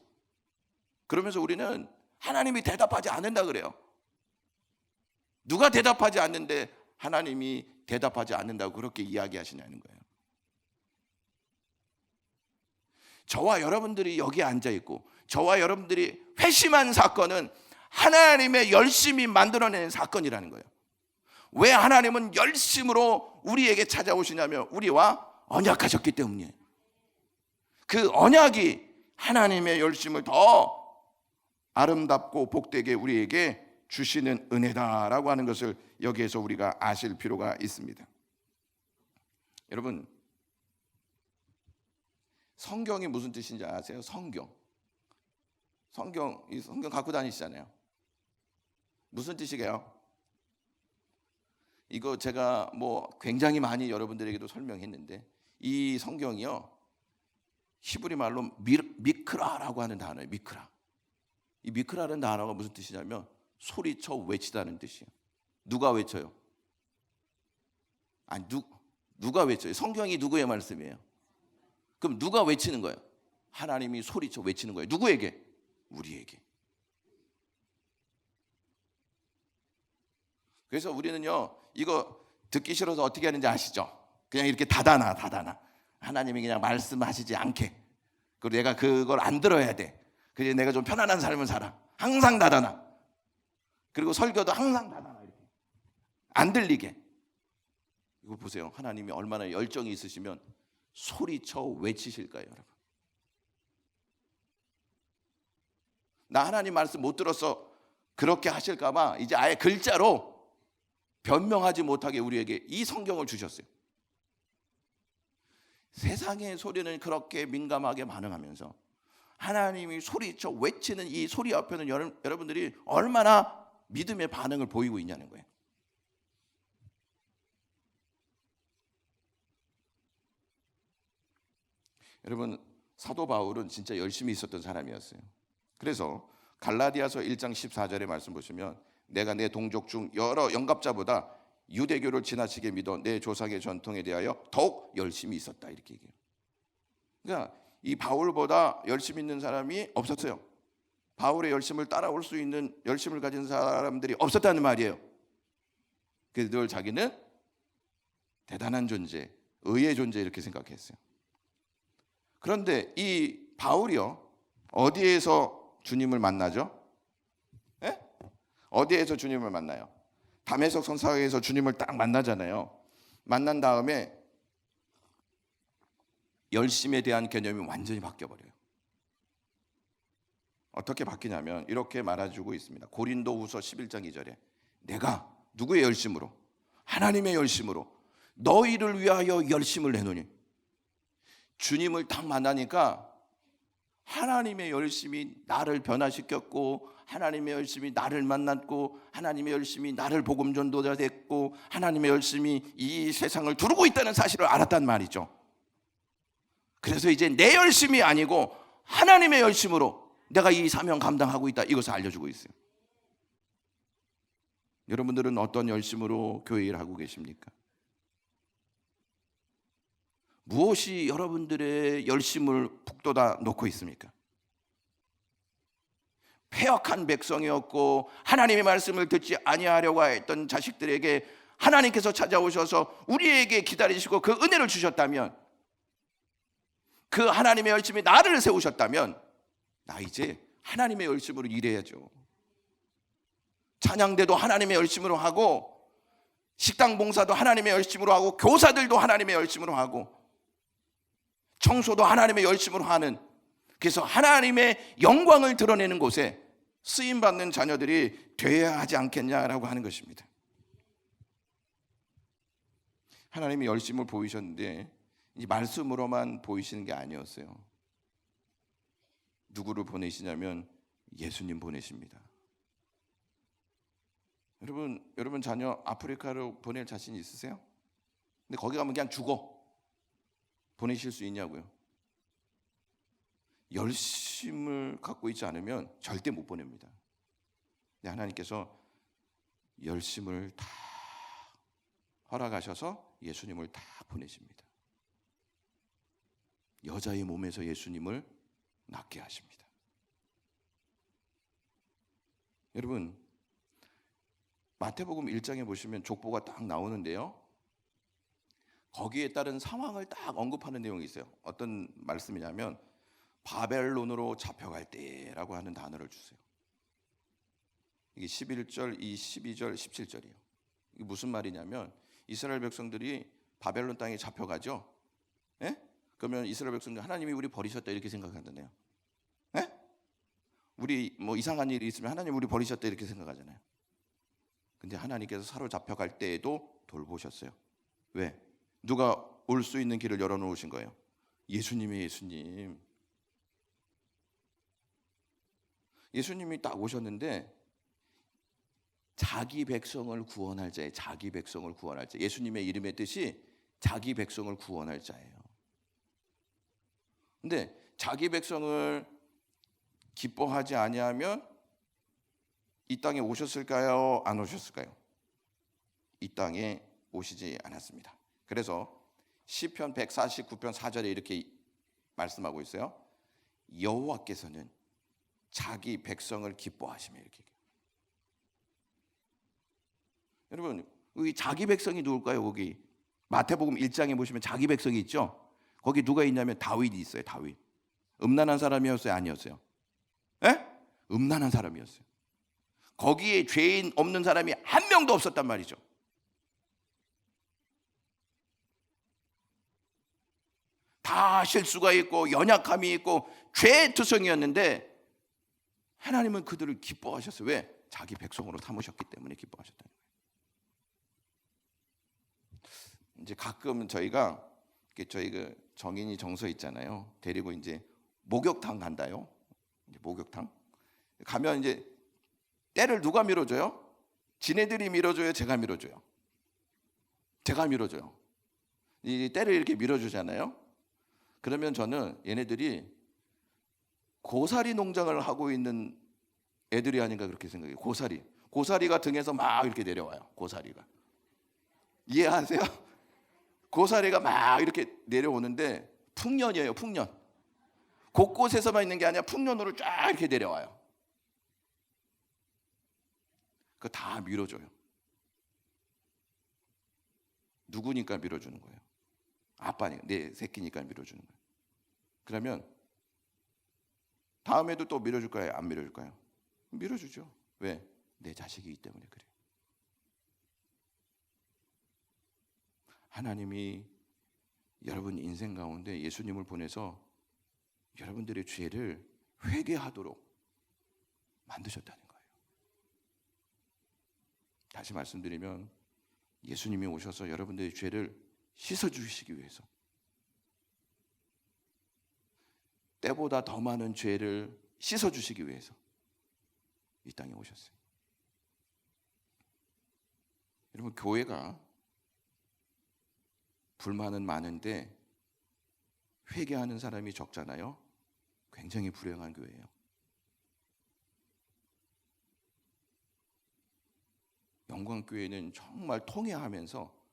그러면서 우리는 하나님이 대답하지 않는다 그래요. 누가 대답하지 않는데 하나님이 대답하지 않는다고 그렇게 이야기하시냐는 거예요. 저와 여러분들이 여기 앉아 있고 저와 여러분들이 회심한 사건은 하나님의 열심히 만들어낸 사건이라는 거예요. 왜 하나님은 열심으로 우리에게 찾아오시냐면 우리와 언약하셨기 때문이에요. 그 언약이 하나님의 열심을 더 아름답고 복되게 우리에게 주시는 은혜다라고 하는 것을 여기에서 우리가 아실 필요가 있습니다. 여러분, 성경이 무슨 뜻인지 아세요? 성경 갖고 다니시잖아요. 무슨 뜻이게요? 이거 제가 굉장히 많이 여러분들에게도 설명했는데 이 성경이요, 히브리 말로 미크라라고 하는 단어예요. 미크라. 이 미크라라는 단어가 무슨 뜻이냐면 소리쳐 외치다는 뜻이에요. 누가 외쳐요? 아니, 누가 외쳐요? 성경이 누구의 말씀이에요? 그럼 누가 외치는 거예요? 하나님이 소리쳐 외치는 거예요. 누구에게? 우리에게. 그래서 우리는요, 이거 듣기 싫어서 어떻게 하는지 아시죠? 그냥 이렇게 닫아놔. 하나님이 그냥 말씀하시지 않게. 그리고 내가 그걸 안 들어야 돼. 그래서 내가 좀 편안한 삶을 살아. 항상 닫아놔. 그리고 설교도 항상 닫아놔. 이렇게 안 들리게. 이거 보세요. 하나님이 얼마나 열정이 있으시면 소리쳐 외치실까요, 여러분? 나 하나님 말씀 못 들었어, 그렇게 하실까 봐 이제 아예 글자로 변명하지 못하게 우리에게 이 성경을 주셨어요. 세상의 소리는 그렇게 민감하게 반응하면서 하나님이 소리쳐 외치는 이 소리 앞에는 여러분들이 얼마나 믿음의 반응을 보이고 있냐는 거예요. 여러분, 사도 바울은 진짜 열심히 있었던 사람이었어요. 그래서 갈라디아서 1장 14절의 말씀 보시면 내가 내 동족 중 여러 영갑자보다 유대교를 지나치게 믿어 내 조상의 전통에 대하여 더욱 열심히 있었다, 이렇게 얘기해요. 그러니까 이 바울보다 열심히 있는 사람이 없었어요. 바울의 열심을 따라올 수 있는 열심을 가진 사람들이 없었다는 말이에요. 그래서 늘 자기는 대단한 존재, 의의 존재 이렇게 생각했어요. 그런데 이 바울이요, 어디에서 주님을 만나죠? 예? 어디에서 주님을 만나요? 다메섹 선사에서 주님을 딱 만나잖아요. 만난 다음에 열심에 대한 개념이 완전히 바뀌어버려요. 어떻게 바뀌냐면 이렇게 말해주고 있습니다. 고린도후서 11장 2절에 내가 누구의 열심으로? 하나님의 열심으로 너희를 위하여 열심을 내노니. 주님을 딱 만나니까 하나님의 열심이 나를 변화시켰고, 하나님의 열심이 나를 만났고, 하나님의 열심이 나를 복음 전도자 됐고, 하나님의 열심이 이 세상을 두르고 있다는 사실을 알았단 말이죠. 그래서 이제 내 열심이 아니고 하나님의 열심으로 내가 이 사명 감당하고 있다, 이것을 알려주고 있어요. 여러분들은 어떤 열심으로 교회 일 하고 계십니까? 무엇이 여러분들의 열심을 북돋아 놓고 있습니까? 패역한 백성이었고 하나님의 말씀을 듣지 아니하려고 했던 자식들에게 하나님께서 찾아오셔서 우리에게 기다리시고 그 은혜를 주셨다면, 그 하나님의 열심이 나를 세우셨다면, 나 이제 하나님의 열심으로 일해야죠. 찬양대도 하나님의 열심으로 하고, 식당 봉사도 하나님의 열심으로 하고, 교사들도 하나님의 열심으로 하고, 청소도 하나님의 열심으로 하는, 그래서 하나님의 영광을 드러내는 곳에 쓰임받는 자녀들이 되어야 하지 않겠냐라고 하는 것입니다. 하나님이 열심을 보이셨는데 이 말씀으로만 보이시는 게 아니었어요. 누구를 보내시냐면 예수님 보내십니다. 여러분 자녀 아프리카로 보낼 자신 있으세요? 근데 거기 가면 그냥 죽어. 보내실 수 있냐고요? 열심을 갖고 있지 않으면 절대 못 보냅니다. 근데 하나님께서 열심을 다 허락하셔서 예수님을 다 보내십니다. 여자의 몸에서 예수님을 낳게 하십니다. 여러분, 마태복음 1장에 보시면 족보가 딱 나오는데요, 거기에 따른 상황을 딱 언급하는 내용이 있어요. 어떤 말씀이냐면 바벨론으로 잡혀갈 때라고 하는 단어를 주세요. 이게 11절, 12절, 17절이에요. 이게 무슨 말이냐면 이스라엘 백성들이 바벨론 땅에 잡혀가죠. 예? 그러면 이스라엘 백성들 하나님이 우리 버리셨다 이렇게 생각하잖아요. 예? 우리 뭐 이상한 일이 있으면 하나님 우리 버리셨다 이렇게 생각하잖아요. 근데 하나님께서 사로잡혀갈 때에도 돌보셨어요. 왜? 누가 올 수 있는 길을 열어놓으신 거예요. 예수님이 예수님. 예수님이 딱 오셨는데 자기 백성을 구원할 자예요. 자기 백성을 구원할 자. 예수님의 이름의 뜻이 자기 백성을 구원할 자예요. 근데 자기 백성을 기뻐하지 아니하면 이 땅에 오셨을까요? 안 오셨을까요? 이 땅에 오시지 않았습니다. 그래서 시편 149편 4절에 이렇게 말씀하고 있어요. 여호와께서는 자기 백성을 기뻐하시며, 이렇게. 여러분, 이 자기 백성이 누굴까요? 거기 마태복음 1장에 보시면 자기 백성이 있죠. 거기 누가 있냐면 다윗이 있어요. 다윗. 음란한 사람이었어요? 아니었어요? 예? 음란한 사람이었어요. 거기에 죄인 없는 사람이 한 명도 없었단 말이죠. 다 실수가 있고 연약함이 있고 죄투성이었는데 하나님은 그들을 기뻐하셨어요. 왜? 자기 백성으로 삼으셨기 때문에 기뻐하셨다는 거예요. 이제 가끔 저희가 저희 그 정인이 정서 있잖아요. 데리고 이제 목욕탕 간다요. 이제 목욕탕 가면 이제 때를 누가 밀어줘요? 지네들이 밀어줘요? 제가 밀어줘요? 제가 밀어줘요. 이 때를 이렇게 밀어주잖아요. 그러면 저는 얘네들이 고사리 농장을 하고 있는 애들이 아닌가 그렇게 생각해요. 고사리가 등에서 막 이렇게 내려와요. 고사리가. 이해하세요? 고사리가 막 이렇게 내려오는데 풍년이에요. 풍년. 곳곳에서만 있는 게 아니라 풍년으로 쫙 이렇게 내려와요. 그거 다 밀어줘요. 누구니까 밀어주는 거예요? 아빠니까, 내 새끼니까 밀어주는 거예요. 그러면 다음에도 또 밀어줄까요? 안 밀어줄까요? 밀어주죠. 왜? 내 자식이기 때문에 그래요. 하나님이 여러분 인생 가운데 예수님을 보내서 여러분들의 죄를 회개하도록 만드셨다는 거예요. 다시 말씀드리면 예수님이 오셔서 여러분들의 죄를 씻어주시기 위해서, 때보다 더 많은 죄를 씻어주시기 위해서 이 땅에 오셨어요. 여러분, 교회가 불만은 많은데 회개하는 사람이 적잖아요. 굉장히 불행한 교회예요. 영광교회는 정말 통회하면서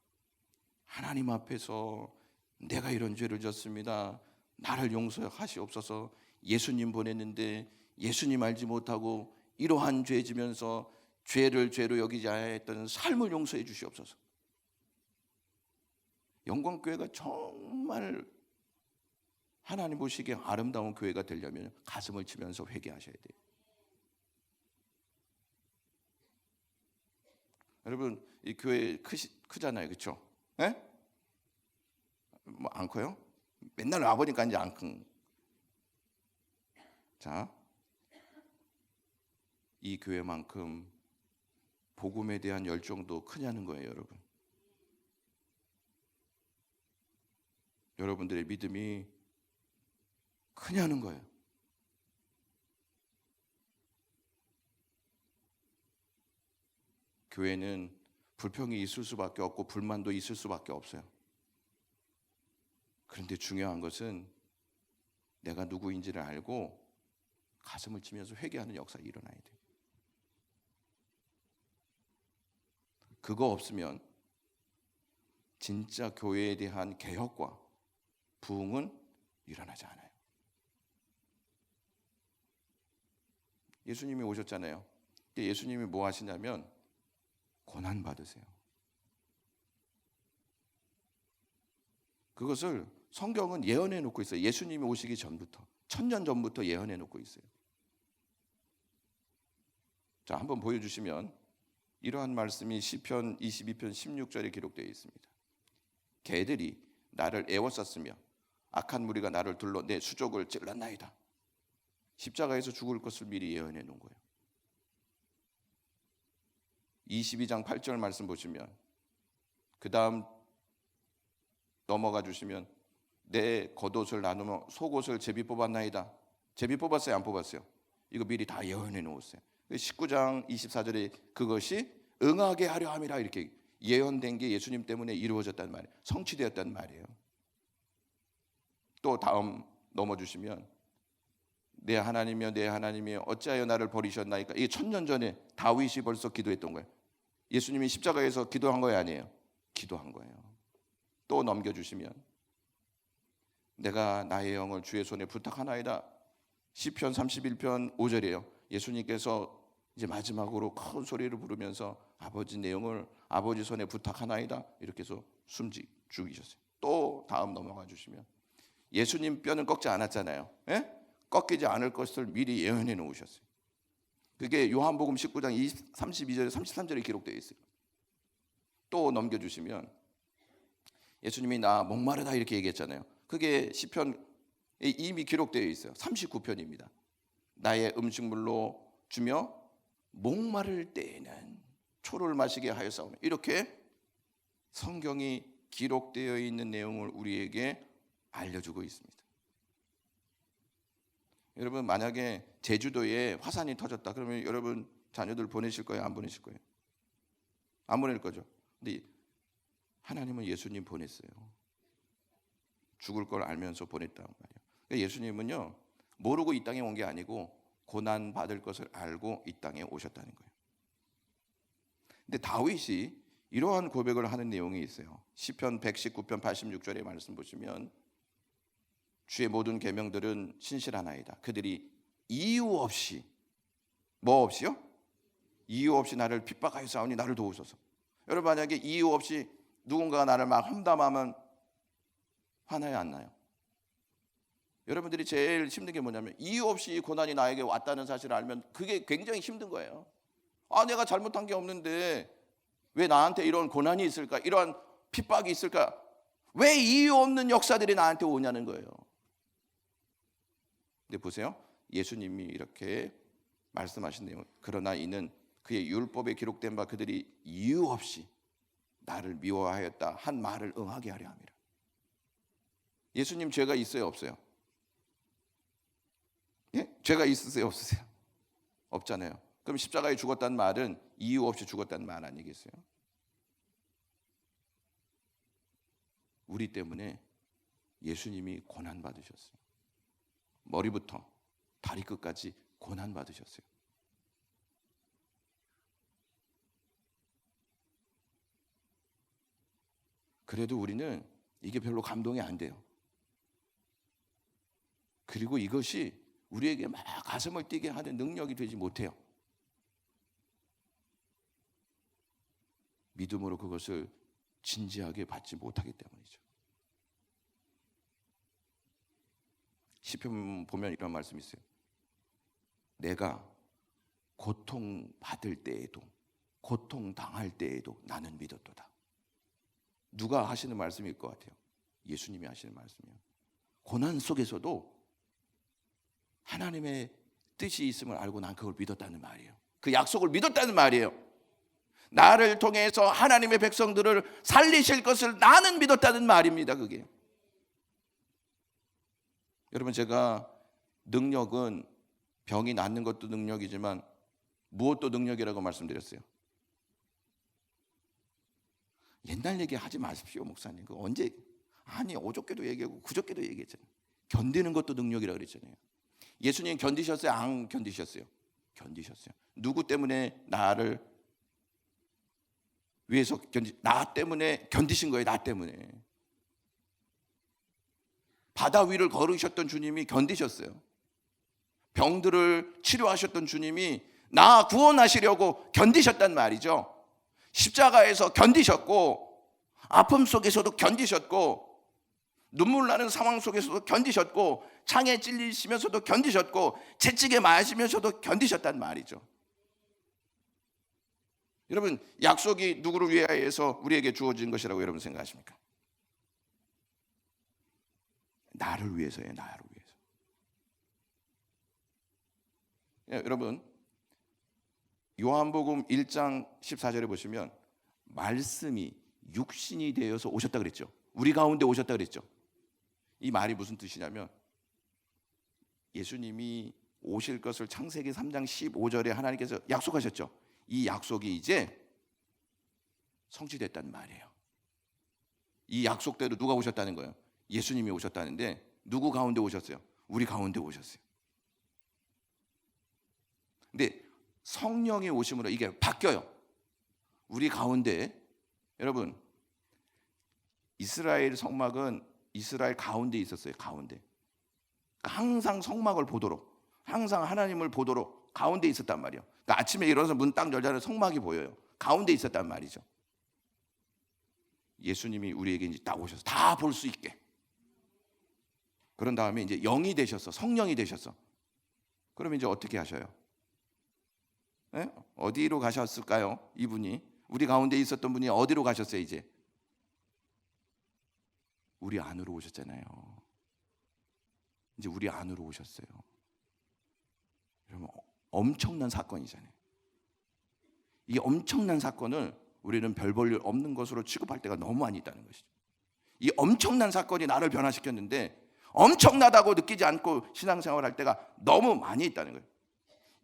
하나님 앞에서 내가 이런 죄를 졌습니다, 나를 용서하시옵소서, 예수님 보냈는데 예수님 알지 못하고 이러한 죄 지면서 죄를 죄로 여기지 아니했던 삶을 용서해 주시옵소서. 영광교회가 정말 하나님 보시기에 아름다운 교회가 되려면 가슴을 치면서 회개하셔야 돼요. 여러분, 이 교회 크잖아요, 그렇죠? 예? 뭐 안 커요? 맨날 와보니까 이제 안 큰. 자, 이 교회만큼 복음에 대한 열정도 크냐는 거예요, 여러분. 여러분들의 믿음이 크냐는 거예요. 교회는 불평이 있을 수밖에 없고 불만도 있을 수밖에 없어요. 그런데 중요한 것은 내가 누구인지를 알고 가슴을 치면서 회개하는 역사가 일어나야 돼요. 그거 없으면 진짜 교회에 대한 개혁과 부흥은 일어나지 않아요. 예수님이 오셨잖아요. 예수님이 뭐 하시냐면 고난 받으세요. 그것을 성경은 예언해 놓고 있어요. 예수님이 오시기 전부터, 1000년 전부터 예언해 놓고 있어요. 자, 한번 보여주시면 이러한 말씀이 시편 22편 16절에 기록되어 있습니다. 개들이 나를 애워쌌으며 악한 무리가 나를 둘러 내 수족을 찔렀나이다. 십자가에서 죽을 것을 미리 예언해 놓은 거예요. 22장 8절 말씀 보시면 그 다음 넘어가 주시면 내 겉옷을 나누며 속옷을 제비 뽑았나이다. 제비 뽑았어요, 안 뽑았어요? 이거 미리 다 예언해 놓았어요. 19장 24절에 그것이 응하게 하려 함이라, 이렇게 예언된 게 예수님 때문에 이루어졌단 말이에요. 성취되었단 말이에요. 또 다음 넘어주시면 내 하나님이여 내 하나님이여 어찌하여 나를 버리셨나이까. 이게 1000년 전에 다윗이 벌써 기도했던 거예요. 예수님이 십자가에서 기도한 거예요, 아니에요? 기도한 거예요. 또 넘겨주시면 내가 나의 영을 주의 손에 부탁하나이다. 시편 31편 5절이에요. 예수님께서 이제 마지막으로 큰 소리를 부르면서 아버지 내 영을 아버지 손에 부탁하나이다, 이렇게 해서 죽이셨어요. 또 다음 넘어가 주시면 예수님 뼈는 꺾지 않았잖아요. 예? 꺾이지 않을 것을 미리 예언해 놓으셨어요. 그게 요한복음 19장 32절에 33절에 기록되어 있어요. 또 넘겨주시면 예수님이 나 목마르다 이렇게 얘기했잖아요. 그게 시편에 이미 기록되어 있어요. 39편입니다. 나의 음식물로 주며 목마를 때에는 초를 마시게 하였사오며, 이렇게 성경이 기록되어 있는 내용을 우리에게 알려주고 있습니다. 여러분, 만약에 제주도에 화산이 터졌다 그러면 여러분 자녀들 보내실 거예요, 안 보내실 거예요? 안 보낼 거죠. 근데 하나님은 예수님 보냈어요. 죽을 걸 알면서 보냈단 말이에요. 그러니까 예수님은요, 모르고 이 땅에 온 게 아니고 고난 받을 것을 알고 이 땅에 오셨다는 거예요. 근데 다윗이 이러한 고백을 하는 내용이 있어요. 시편 119편 86절의 말씀 보시면 주의 모든 계명들은 신실하나이다. 그들이 이유 없이, 뭐 없이요? 이유 없이 나를 핍박하여 싸우니 나를 도우소서. 여러분, 만약에 이유 없이 누군가가 나를 막 험담하면 화나요, 안 나요? 여러분들이 제일 힘든 게 뭐냐면 이유 없이 고난이 나에게 왔다는 사실을 알면 그게 굉장히 힘든 거예요. 아, 내가 잘못한 게 없는데 왜 나한테 이런 고난이 있을까? 이러한 핍박이 있을까? 왜 이유 없는 역사들이 나한테 오냐는 거예요. 근데 보세요, 예수님이 이렇게 말씀하신 내용, 그러나 이는 그의 율법에 기록된 바 그들이 이유 없이 나를 미워하였다 한 말을 응하게 하려 함이라. 예수님 죄가 있어요, 없어요? 죄가 있으세요, 없으세요? 없잖아요. 그럼 십자가에 죽었다는 말은 이유 없이 죽었다는 말 아니겠어요? 우리 때문에 예수님이 고난 받으셨어요. 머리부터 다리 끝까지 고난 받으셨어요. 그래도 우리는 이게 별로 감동이 안 돼요. 그리고 이것이 우리에게 막 가슴을 뛰게 하는 능력이 되지 못해요. 믿음으로 그것을 진지하게 받지 못하기 때문이죠. 시편 보면 이런 말씀이 있어요. 내가 고통받을 때에도, 고통당할 때에도 나는 믿었도다. 누가 하시는 말씀일 것 같아요? 예수님이 하시는 말씀이에요. 고난 속에서도 하나님의 뜻이 있음을 알고 난 그걸 믿었다는 말이에요. 그 약속을 믿었다는 말이에요. 나를 통해서 하나님의 백성들을 살리실 것을 나는 믿었다는 말입니다. 그게. 여러분, 제가 능력은 병이 낫는 것도 능력이지만 무엇도 능력이라고 말씀드렸어요. 옛날 얘기 하지 마십시오, 목사님. 그 언제 어저께도 얘기하고 그저께도 얘기했잖아요. 견디는 것도 능력이라고 그랬잖아요. 예수님 견디셨어요? 안 견디셨어요? 견디셨어요. 누구 때문에 나를 위해서 나 때문에 견디신 거예요. 나 때문에. 바다 위를 걸으셨던 주님이 견디셨어요. 병들을 치료하셨던 주님이 나 구원하시려고 견디셨단 말이죠. 십자가에서 견디셨고, 아픔 속에서도 견디셨고, 눈물 나는 상황 속에서도 견디셨고, 창에 찔리시면서도 견디셨고, 채찍에 맞으면서도 견디셨단 말이죠. 여러분, 약속이 누구를 위하여서 우리에게 주어진 것이라고 여러분 생각하십니까? 나를 위해서예요. 나를 위해서. 여러분, 요한복음 1장 14절에 보시면 말씀이 육신이 되어서 오셨다 그랬죠. 우리 가운데 오셨다 그랬죠. 이 말이 무슨 뜻이냐면 예수님이 오실 것을 창세기 3장 15절에 하나님께서 약속하셨죠. 이 약속이 이제 성취됐단 말이에요. 이 약속대로 누가 오셨다는 거예요? 예수님이 오셨다는데 누구 가운데 오셨어요? 우리 가운데 오셨어요. 근데 성령이 오심으로 이게 바뀌어요. 우리 가운데. 여러분, 이스라엘 성막은 이스라엘 가운데 있었어요. 가운데. 항상 성막을 보도록, 항상 하나님을 보도록 가운데 있었단 말이에요. 그러니까 아침에 일어나서 문 딱 열자마자 성막이 보여요. 가운데 있었단 말이죠. 예수님이 우리에게 이제 딱 오셔서 다 볼 수 있게. 그런 다음에 이제 영이 되셨어. 성령이 되셨어. 그럼 이제 어떻게 하셔요? 네? 어디로 가셨을까요? 이분이 우리 가운데 있었던 분이 어디로 가셨어요? 이제 우리 안으로 오셨잖아요. 이제 우리 안으로 오셨어요. 여러분, 엄청난 사건이잖아요. 이 엄청난 사건을 우리는 별 볼 일 없는 것으로 취급할 때가 너무 많이 있다는 것이죠. 이 엄청난 사건이 나를 변화시켰는데 엄청나다고 느끼지 않고 신앙생활을 할 때가 너무 많이 있다는 거예요.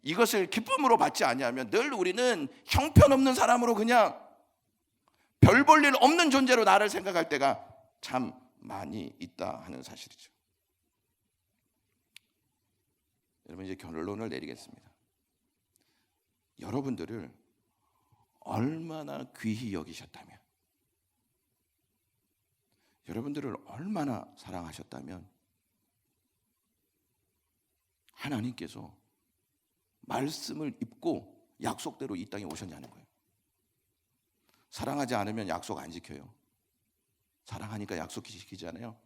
이것을 기쁨으로 받지 아니하면 늘 우리는 형편없는 사람으로 그냥 별 볼 일 없는 존재로 나를 생각할 때가 참 많이 있다 하는 사실이죠. 여러분, 이제 결론을 내리겠습니다. 여러분들을 얼마나 귀히 여기셨다면, 여러분들을 얼마나 사랑하셨다면 하나님께서 말씀을 입고 약속대로 이 땅에 오셨냐는 거예요. 사랑하지 않으면 약속 안 지켜요. 사랑하니까 약속 지키잖아요.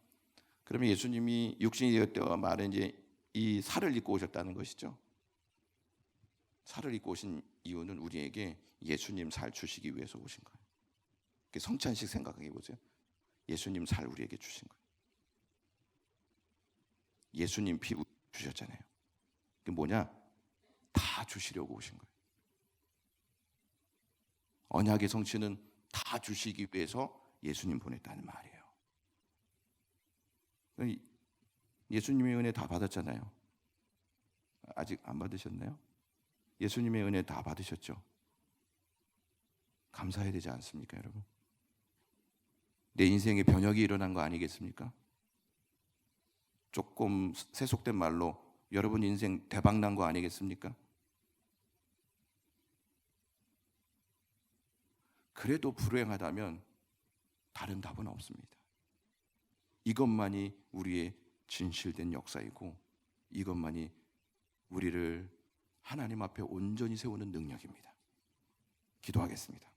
그러면 예수님이 육신이 되었다고 말은 이제 이 살을 입고 오셨다는 것이죠. 살을 입고 오신 이유는 우리에게 예수님 살 주시기 위해서 오신 거예요. 성찬식 생각해 보세요. 예수님 살 우리에게 주신 거예요. 예수님 피 주셨잖아요. 그게 뭐냐? 다 주시려고 오신 거예요. 언약의 성취는 다 주시기 위해서 예수님 보냈다는 말이에요. 예수님의 은혜 다 받았잖아요. 아직 안 받으셨나요? 예수님의 은혜 다 받으셨죠? 감사해야 되지 않습니까, 여러분? 내 인생에 변혁이 일어난 거 아니겠습니까? 조금 세속된 말로 여러분 인생 대박 난 거 아니겠습니까? 그래도 불행하다면 다른 답은 없습니다. 이것만이 우리의 진실된 역사이고 이것만이 우리를 하나님 앞에 온전히 세우는 능력입니다. 기도하겠습니다.